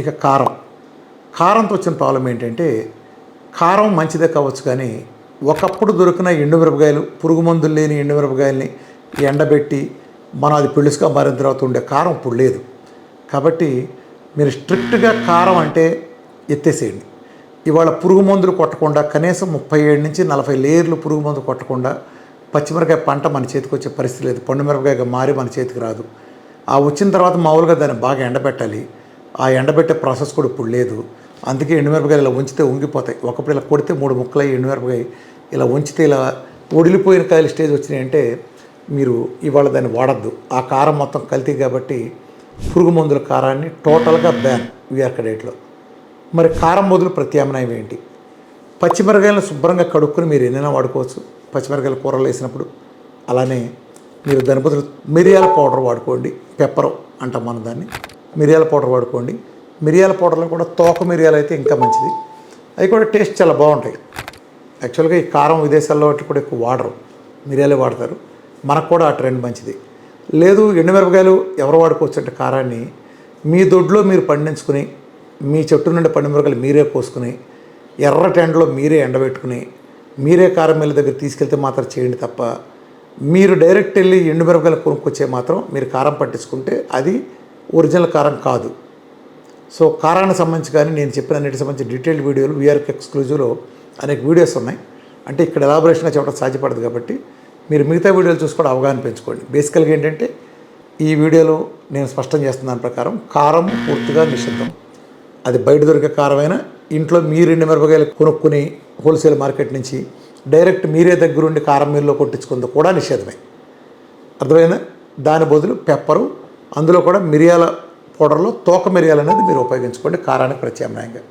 ఇక కారం. కారంతో వచ్చిన ప్రాబ్లం ఏంటంటే, కారం మంచిదే కావచ్చు కానీ ఒకప్పుడు దొరికిన ఎండుమిరపకాయలు, పురుగు మందులు లేని ఎండుమిరపకాయలని ఎండబెట్టి మనం అది పులుసుగా మారిన తర్వాత ఉండే కారం ఇప్పుడు లేదు. కాబట్టి మీరు స్ట్రిక్ట్గా కారం అంటే ఎత్తేసేయండి. ఇవాళ పురుగు మందులు కొట్టకుండా కనీసం 37 నుంచి 40 లేయర్లు పురుగు మందు కొట్టకుండా పచ్చిమిరపకాయ పంట మన చేతికి వచ్చే పరిస్థితి లేదు. పండు మిరపకాయగా మారి మన చేతికి రాదు. ఆ వచ్చిన తర్వాత మామూలుగా దాన్ని బాగా ఎండబెట్టాలి. ఆ ఎండబెట్టే ప్రాసెస్ కూడా ఇప్పుడు లేదు. అందుకే ఎండుమిరపకాయలు ఇలా ఉంచితే ఉంగిపోతాయి. ఒకప్పుడు ఇలా కొడితే 3 ముక్కలు ఎండుమిరపకాయ ఇలా ఉంచితే ఇలా ఒడిలిపోయిన కాయలు స్టేజ్ వచ్చినాయంటే మీరు ఇవాళ దాన్ని వాడద్దు. ఆ కారం మొత్తం కల్తీ కాబట్టి పురుగు మందుల కారాన్ని టోటల్గా బ్యాన్ వీఆర్క డేట్లో. మరి కారం బదులు ప్రత్యామ్నాయం ఏంటి? పచ్చిమిరపకాయలను శుభ్రంగా కడుక్కొని మీరు ఎన్నైనా వాడుకోవచ్చు. పచ్చిమిరపకాయలు కూరలు వేసినప్పుడు అలానే మీరు దాని బదులు మిరియాల పౌడర్ వాడుకోండి. పెప్పర్ అంటాం మనం దాన్ని. మిరియాల పౌడర్ వాడుకోండి. మిరియాల పౌడర్లో కూడా తోక మిరియాలు అయితే ఇంకా మంచిది. అవి కూడా టేస్ట్ చాలా బాగుంటాయి. యాక్చువల్గా ఈ కారం విదేశాల్లో వాటి కూడా ఎక్కువ వాడరు, మిరియాలే వాడతారు. మనకు కూడా ఆ ట్రెండ్ మంచిది. లేదు ఎండుమిరపకాయలు ఎవరు వాడుకోవచ్చు అంటే కారాన్ని మీ దొడ్లో మీరు పండించుకుని మీ చెట్టు నుండి పండు మిరపకాయలు మీరే కోసుకుని ఎర్ర టెండలో మీరే ఎండబెట్టుకుని మీరే కారం మిల్ల దగ్గర తీసుకెళ్తే మాత్రం చేయండి తప్ప మీరు డైరెక్ట్ వెళ్ళి ఎండుమిరపకాయలు కొనుక్కొచ్చే మాత్రం మీరు కారం పట్టించుకుంటే అది ఒరిజినల్ కారం కాదు. సో కారానికి సంబంధించి కానీ నేను చెప్పిన అన్నిటికి సంబంధించి డీటెయిల్డ్ వీడియోలు వీఆర్కి ఎక్స్క్లూజివ్లో అనేక వీడియోస్ ఉన్నాయి. అంటే ఇక్కడ ఎలాబొరేషన్గా చెప్పడం సాధ్యపడదు కాబట్టి మీరు మిగతా వీడియోలు చూసి కూడా అవగాహన పెంచుకోండి. బేసికల్గా ఏంటంటే ఈ వీడియోలో నేను స్పష్టం చేస్తున్న దాని ప్రకారం కారం పూర్తిగా నిషిద్ధం. అది బయట దొరికే కారమైనా ఇంట్లో మీరు ఎండుమిరపకాయలు కొనుక్కుని హోల్సేల్ మార్కెట్ నుంచి డైరెక్ట్ మీరే దగ్గరుండి కారం మిల్లులో కొట్టించుకుంది కూడా నిషేధమే. అర్థమైనా? దాని బదులు పెప్పరు, అందులో కూడా మిరియాల పౌడర్లో తోక మిరియాలు అనేది మీరు ఉపయోగించుకోండి కారానికి ప్రత్యామ్నాయంగా.